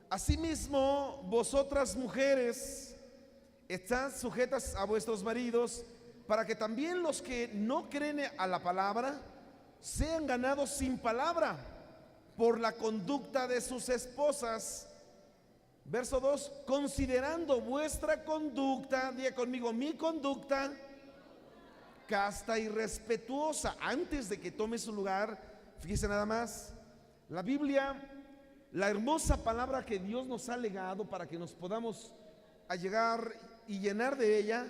Asimismo, vosotras mujeres, estad sujetas a vuestros maridos, para que también los que no creen a la palabra sean ganados sin palabra por la conducta de sus esposas. Verso 2: considerando vuestra conducta, diga conmigo, mi conducta, casta y respetuosa. Antes de que tome su lugar, fíjese nada más, la Biblia, la hermosa palabra que Dios nos ha legado para que nos podamos allegar y llenar de ella,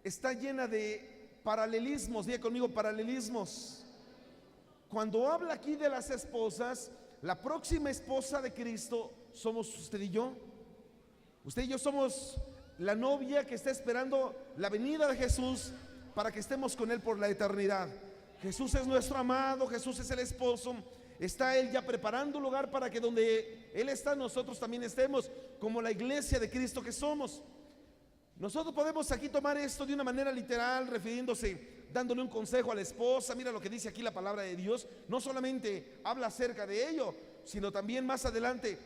está llena de paralelismos. Diga conmigo, paralelismos. Cuando habla aquí de las esposas, la próxima esposa de Cristo somos usted y yo. Usted y yo somos la novia que está esperando la venida de Jesús para que estemos con Él por la eternidad. Jesús es nuestro amado, Jesús es el esposo. Está Él ya preparando un lugar para que donde Él está, nosotros también estemos, como la iglesia de Cristo que somos. Nosotros podemos aquí tomar esto de una manera literal, refiriéndose, dándole un consejo a la esposa. Mira lo que dice aquí la palabra de Dios. No solamente habla acerca de ello, sino también más adelante,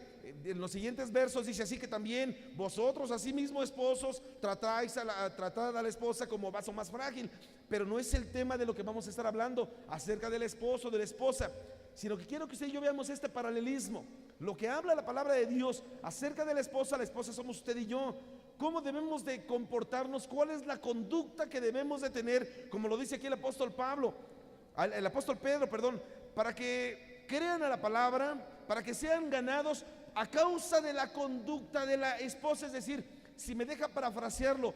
en los siguientes versos, dice así: que también vosotros, asimismo esposos, tratad a la esposa como vaso más frágil. Pero no es el tema de lo que vamos a estar hablando acerca del esposo, de la esposa, sino que quiero que usted y yo veamos este paralelismo. Lo que habla la palabra de Dios acerca de la esposa somos usted y yo. ¿Cómo debemos de comportarnos? ¿Cuál es la conducta que debemos de tener? Como lo dice aquí el apóstol Pedro, para que crean a la palabra, para que sean ganados a causa de la conducta de la esposa. Es decir, si me deja parafrasearlo,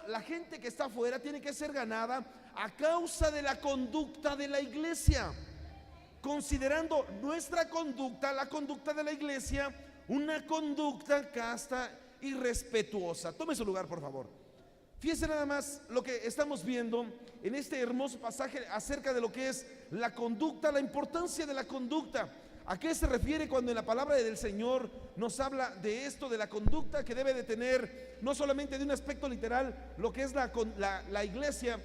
la gente que está afuera tiene que ser ganada a causa de la conducta de la iglesia, considerando nuestra conducta, la conducta de la iglesia, una conducta casta y respetuosa. Tome su lugar, por favor. Fíjese nada más lo que estamos viendo en este hermoso pasaje acerca de lo que es la conducta, la importancia de la conducta. ¿A qué se refiere cuando en la palabra del Señor nos habla de esto, de la conducta que debe de tener, no solamente de un aspecto literal, lo que es la iglesia,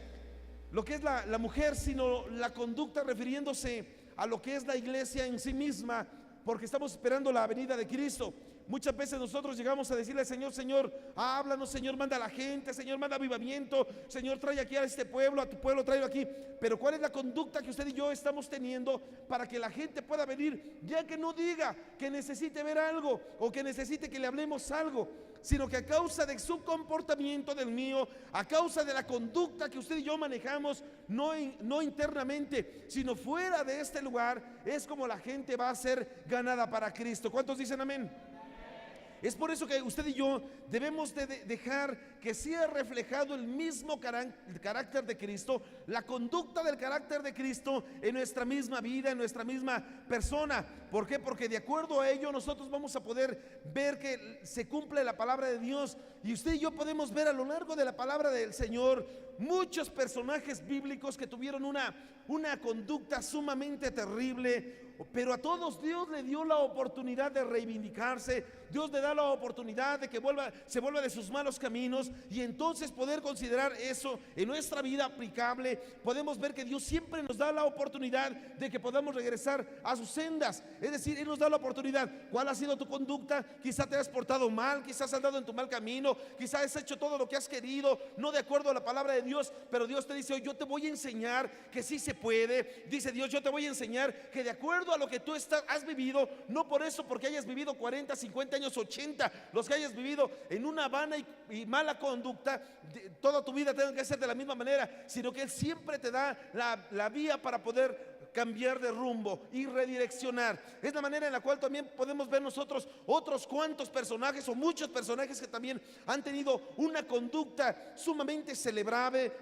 lo que es la mujer, sino la conducta refiriéndose a lo que es la iglesia en sí misma, porque estamos esperando la venida de Cristo? Muchas veces nosotros llegamos a decirle al Señor: Señor, háblanos, Señor, manda a la gente, Señor, manda avivamiento, Señor, trae aquí a este pueblo, a tu pueblo, tráelo aquí. Pero ¿cuál es la conducta que usted y yo estamos teniendo para que la gente pueda venir, ya que no diga que necesite ver algo o que necesite que le hablemos algo, sino que a causa de su comportamiento, del mío, a causa de la conducta que usted y yo manejamos, no internamente, sino fuera de este lugar, es como la gente va a ser ganada para Cristo? ¿Cuántos dicen amén? Es por eso que usted y yo debemos de dejar que sea reflejado el mismo carácter de Cristo, la conducta del carácter de Cristo en nuestra misma vida, en nuestra misma persona. ¿Por qué? Porque de acuerdo a ello nosotros vamos a poder ver que se cumple la palabra de Dios. Y usted y yo podemos ver a lo largo de la palabra del Señor muchos personajes bíblicos que tuvieron una conducta sumamente terrible, pero a todos Dios le dio la oportunidad de reivindicarse. Dios le da la oportunidad de que se vuelva de sus malos caminos, y entonces poder considerar eso en nuestra vida aplicable. Podemos ver que Dios siempre nos da la oportunidad de que podamos regresar a sus sendas. Es decir, Él nos da la oportunidad. ¿Cuál ha sido tu conducta? Quizá te has portado mal, quizás has andado en tu mal camino, quizás has hecho todo lo que has querido, no de acuerdo a la palabra de Dios, pero Dios te dice: hoy yo te voy a enseñar que sí se puede. Dice Dios: yo te voy a enseñar que de acuerdo a lo que tú has vivido, no por eso porque hayas vivido 40, 50 años, 80, los que hayas vivido en una vana y mala conducta, toda tu vida tenga que ser de la misma manera, sino que Él siempre te da la vía para poder cambiar de rumbo y redireccionar. Es la manera en la cual también podemos ver nosotros otros cuantos personajes, o muchos personajes, que también han tenido una conducta sumamente celebrable,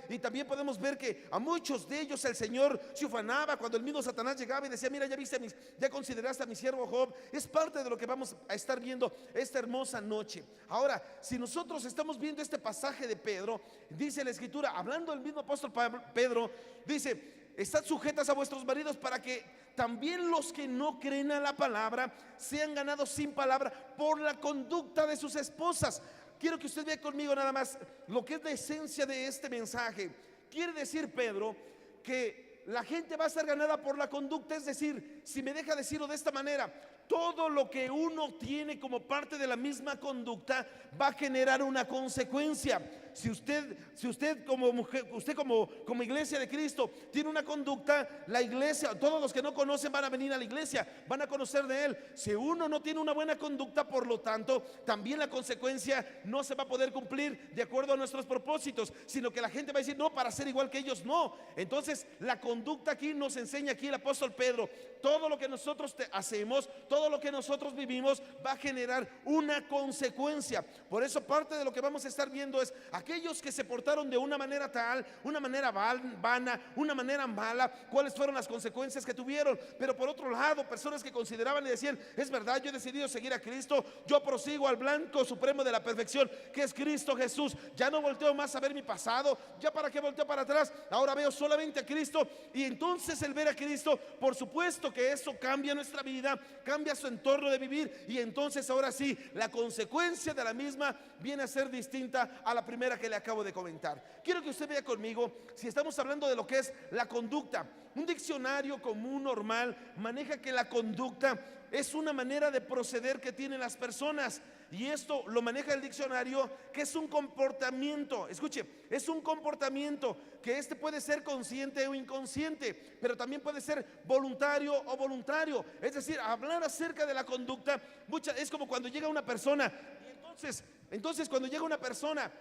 y también podemos ver que a muchos de ellos el Señor se ufanaba cuando el mismo Satanás llegaba y decía: mira, ya consideraste a mi siervo Job. Es parte de lo que vamos a estar viendo esta hermosa noche. Ahora, si nosotros estamos viendo este pasaje de Pedro, dice la Escritura, hablando del mismo apóstol Pedro, dice: estad sujetas a vuestros maridos, para que también los que no creen a la palabra sean ganados sin palabra por la conducta de sus esposas. Quiero que usted vea conmigo nada más lo que es la esencia de este mensaje. Quiere decir Pedro que la gente va a ser ganada por la conducta, es decir, si me deja decirlo de esta manera, todo lo que uno tiene como parte de la misma conducta va a generar una consecuencia. Si usted como mujer, usted como iglesia de Cristo tiene una conducta, la iglesia, todos los que no conocen van a venir a la iglesia, van a conocer de Él. Si uno no tiene una buena conducta, por lo tanto, también la consecuencia no se va a poder cumplir de acuerdo a nuestros propósitos, sino que la gente va a decir, no, para ser igual que ellos, no. Entonces, la conducta aquí nos enseña aquí el apóstol Pedro, todo lo que nosotros hacemos, todo lo que nosotros vivimos va a generar una consecuencia. Por eso parte de lo que vamos a estar viendo es aquellos que se portaron de una manera tal, una manera vana, una manera mala, cuáles fueron las consecuencias que tuvieron. Pero por otro lado, personas que consideraban y decían, es verdad, yo he decidido seguir a Cristo, yo prosigo al blanco supremo de la perfección, que es Cristo Jesús. Ya no volteo más a ver mi pasado, ya para qué volteo para atrás, ahora veo solamente a Cristo. Y entonces el ver a Cristo, por supuesto que eso cambia nuestra vida, cambia su entorno de vivir, y entonces ahora sí, la consecuencia de la misma viene a ser distinta a la primera que le acabo de comentar. Quiero que usted vea conmigo, si estamos hablando de lo que es la conducta, un diccionario común normal maneja que la conducta es una manera de proceder que tienen las personas, y esto lo maneja el diccionario, que es un comportamiento. Escuche, es un comportamiento que puede ser consciente o inconsciente, pero también puede ser voluntario o voluntario. Es decir, hablar acerca de la conducta es como cuando llega una persona, y entonces cuando llega una persona,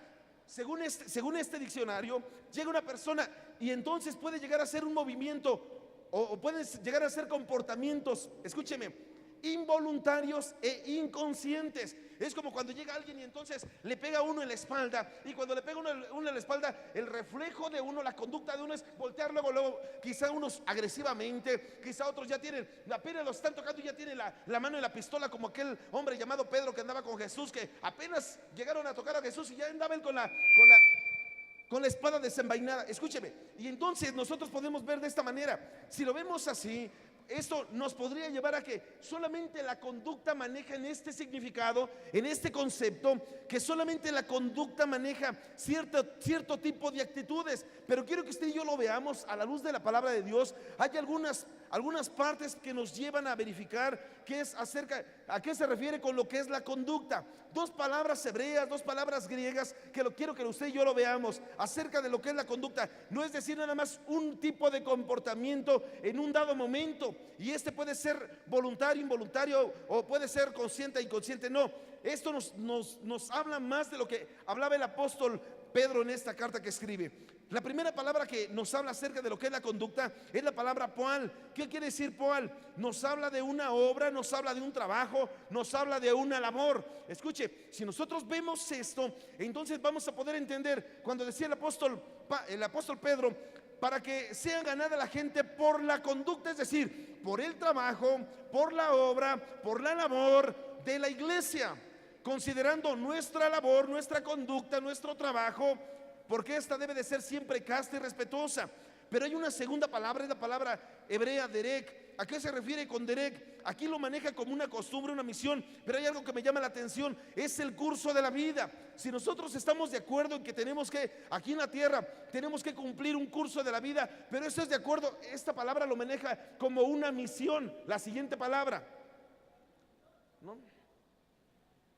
según este diccionario, llega una persona y entonces puede llegar a ser un movimiento o pueden llegar a ser comportamientos, escúcheme, involuntarios e inconscientes. Es como cuando llega alguien y entonces le pega a uno en la espalda, y cuando le pega uno en la espalda, el reflejo de uno, la conducta de uno es voltear luego, quizá unos agresivamente, quizá otros ya tienen, apenas los están tocando y ya tienen la mano en la pistola, como aquel hombre llamado Pedro que andaba con Jesús, que apenas llegaron a tocar a Jesús y ya andaba él con la espada desenvainada. Escúcheme, y entonces nosotros podemos ver de esta manera. Si lo vemos así, esto nos podría llevar a que solamente la conducta maneja en este significado, en este concepto, que solamente la conducta maneja cierto tipo de actitudes. Pero quiero que usted y yo lo veamos a la luz de la palabra de Dios. Hay algunas partes que nos llevan a verificar qué es a qué se refiere con lo que es la conducta. Dos palabras hebreas, dos palabras griegas, que quiero que usted y yo lo veamos acerca de lo que es la conducta. No es decir nada más un tipo de comportamiento en un dado momento, y puede ser voluntario, involuntario, o puede ser consciente, inconsciente. No, esto nos habla más de lo que hablaba el apóstol Pedro en esta carta que escribe. La primera palabra que nos habla acerca de lo que es la conducta es la palabra poal. ¿Qué quiere decir poal? Nos habla de una obra, nos habla de un trabajo, nos habla de una labor. Escuche, si nosotros vemos esto, entonces vamos a poder entender cuando decía el apóstol Pedro, para que sea ganada la gente por la conducta, es decir, por el trabajo, por la obra, por la labor de la iglesia, considerando nuestra labor, nuestra conducta, nuestro trabajo, porque esta debe de ser siempre casta y respetuosa. Pero hay una segunda palabra, es la palabra hebrea derek. ¿A qué se refiere con derek? Aquí lo maneja como una costumbre, una misión, pero hay algo que me llama la atención, es el curso de la vida. Si nosotros estamos de acuerdo en que aquí en la tierra, tenemos que cumplir un curso de la vida, pero eso es de acuerdo, esta palabra lo maneja como una misión. La siguiente palabra, ¿no?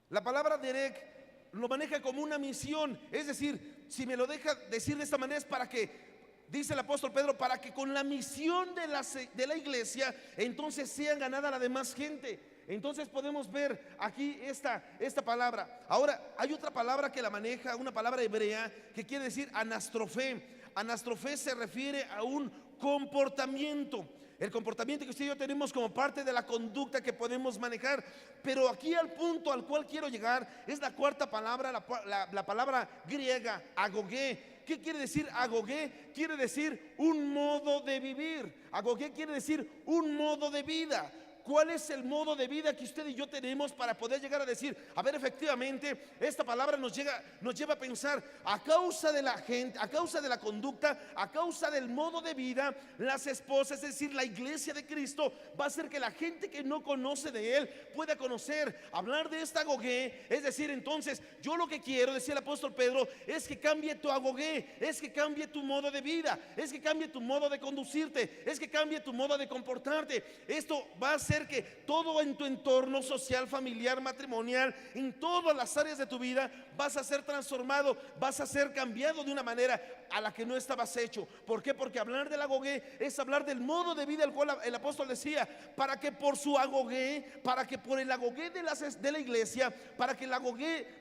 La palabra derek lo maneja como una misión, es decir, si me lo deja decir de esta manera, es para que, dice el apóstol Pedro, para que con la misión de la iglesia entonces sea ganada la demás gente. Entonces podemos ver aquí esta palabra. Ahora hay otra palabra que la maneja, una palabra hebrea que quiere decir anastrofé. Anastrofé se refiere a un comportamiento, el comportamiento que usted y yo tenemos como parte de la conducta que podemos manejar. Pero aquí al punto al cual quiero llegar es la cuarta palabra, la palabra griega, agogé. ¿Qué quiere decir agogé? Quiere decir un modo de vivir. Agogé quiere decir un modo de vida. cuál es el modo de vida que usted y yo tenemos para poder llegar a decir, a ver, efectivamente, esta palabra nos lleva a pensar, a causa de la gente, a causa de la conducta, a causa del modo de vida, las esposas, es decir, la iglesia de Cristo, va a hacer que la gente que no conoce de Él pueda conocer, hablar de esta agogué. Es decir, entonces, yo lo que quiero, decía el apóstol Pedro, es que cambie tu agogué, es que cambie tu modo de vida, es que cambie tu modo de conducirte, es que cambie tu modo de comportarte. Esto va a hacer que todo en tu entorno social, familiar, matrimonial, en todas las áreas de tu vida, vas a ser transformado, vas a ser cambiado de una manera a la que no estabas hecho. ¿Por qué? Porque hablar del agogué es hablar del modo de vida, el cual el apóstol decía, para que por su agogué, para que por el agogué de la iglesia, para que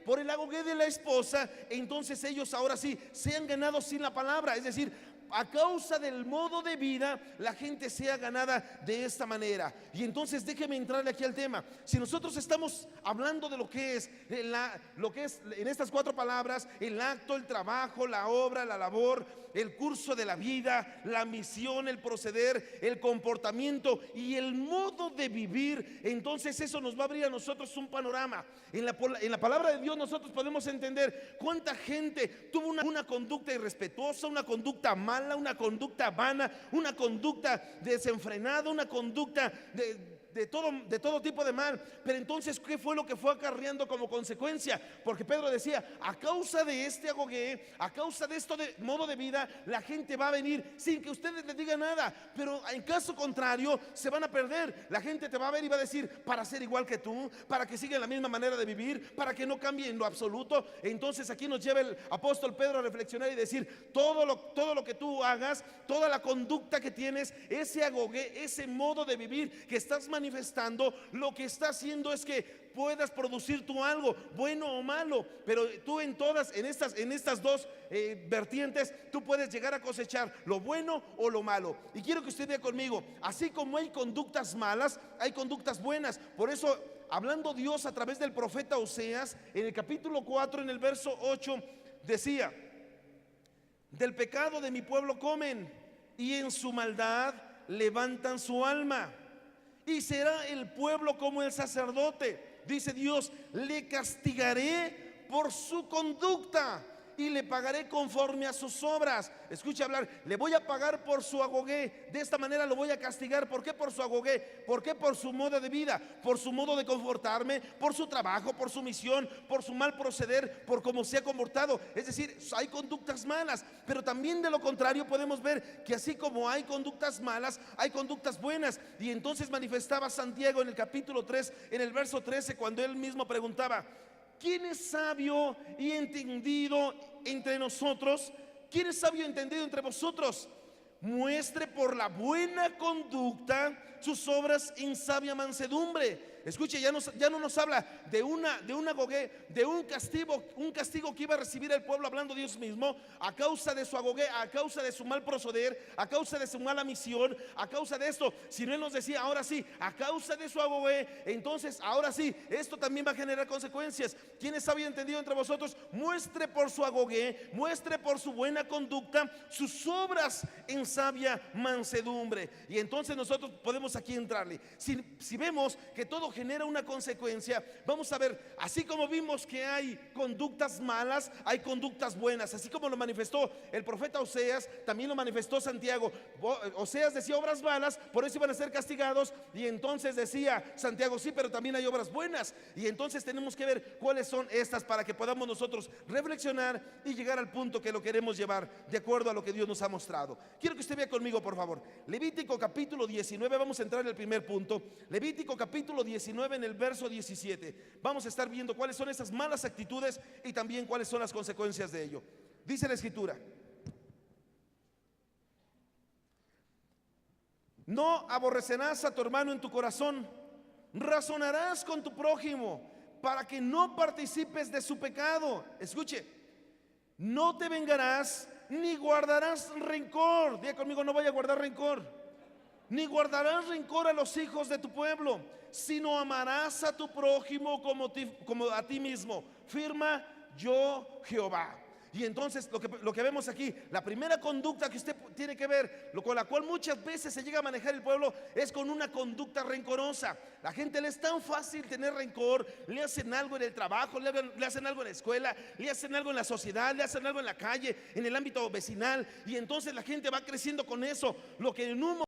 por el agogué de la esposa, entonces ellos ahora sí sean ganados sin la palabra. Es decir, a causa del modo de vida, la gente sea ganada de esta manera. Y entonces déjeme entrarle aquí al tema. Si nosotros estamos hablando de lo que es en estas 4 palabras, el acto, el trabajo, la obra, la labor, el curso de la vida, la misión, el proceder, el comportamiento y el modo de vivir, entonces eso nos va a abrir a nosotros un panorama. En la palabra de Dios nosotros podemos entender cuánta gente tuvo una conducta irrespetuosa, una conducta mala, una conducta vana, una conducta desenfrenada, una conducta de todo tipo de mal. Pero entonces, ¿qué fue lo que fue acarreando como consecuencia? Porque Pedro decía, a causa de este agogué, a causa de esto de modo de vida, la gente va a venir sin que ustedes les digan nada, pero en caso contrario se van a perder. La gente te va a ver y va a decir, para ser igual que tú, para que sigan la misma manera de vivir, para que no cambie en lo absoluto. Entonces aquí nos lleva el apóstol Pedro a reflexionar y decir, todo lo que tú hagas, toda la conducta que tienes, ese agogué, ese modo de vivir que estás manifestando, lo que está haciendo es que puedas producir tú algo, bueno o malo. Pero tú en estas 2 vertientes, tú puedes llegar a cosechar lo bueno o lo malo. Y quiero que usted vea conmigo, así como hay conductas malas, hay conductas buenas. Por eso, hablando Dios a través del profeta Oseas, en el capítulo 4, en el verso 8, decía, del pecado de mi pueblo comen, y en su maldad levantan su alma. Y será el pueblo como el sacerdote, dice Dios, le castigaré por su conducta y le pagaré conforme a sus obras. Escucha hablar, le voy a pagar por su agogué. De esta manera lo voy a castigar. ¿Por qué por su agogué? ¿Por qué? Por su modo de vida, por su modo de comportarme, por su trabajo, por su misión, por su mal proceder, por cómo se ha comportado. Es decir, hay conductas malas, pero también de lo contrario podemos ver que así como hay conductas malas, hay conductas buenas. Y entonces manifestaba Santiago en el capítulo 3, en el verso 13, cuando él mismo preguntaba, ¿quién es sabio y entendido entre nosotros? ¿Quién es sabio y entendido entre vosotros? Muestre por la buena conducta sus obras en sabia mansedumbre. Escuche, ya no nos habla de un agogué, de un castigo que iba a recibir el pueblo, hablando Dios mismo, a causa de su agogué, a causa de su mal proceder, a causa de su mala misión, a causa de esto. Si no, él nos decía, ahora sí, a causa de su agogué, entonces ahora sí, esto también va a generar consecuencias. ¿Quién es sabio y entendido entre vosotros? Muestre por su agogué, muestre por su buena conducta sus obras en sabia mansedumbre. Y entonces nosotros podemos aquí entrarle. Si vemos que todo genera una consecuencia, vamos a ver, así como vimos que hay conductas malas, hay conductas buenas. Así como lo manifestó el profeta Oseas, también lo manifestó Santiago. Oseas decía obras malas, por eso iban a ser castigados. Y entonces decía Santiago, sí, pero también hay obras buenas. Y entonces tenemos que ver cuáles son estas para que podamos nosotros reflexionar y llegar al punto que lo queremos llevar de acuerdo a lo que Dios nos ha mostrado. Quiero que usted vea conmigo, por favor, Levítico capítulo 19, vamos a entrar en el primer punto. Levítico capítulo 19, en el verso 17. Vamos a estar viendo cuáles son esas malas actitudes y también cuáles son las consecuencias de ello. Dice la escritura: no aborrecerás a tu hermano en tu corazón, razonarás con tu prójimo para que no participes de su pecado. Escuche, no te vengarás ni guardarás rencor. Diga conmigo, no voy a guardar rencor. Ni guardarás rencor a los hijos de tu pueblo, sino amarás a tu prójimo como a ti mismo. Firma yo Jehová. Y entonces lo que vemos aquí, la primera conducta que usted tiene que ver, con la cual muchas veces se llega a manejar el pueblo, es con una conducta rencorosa. La gente le es tan fácil tener rencor, le hacen algo en el trabajo, le hacen algo en la escuela, le hacen algo en la sociedad, le hacen algo en la calle, en el ámbito vecinal, y entonces la gente va creciendo con eso, lo que en un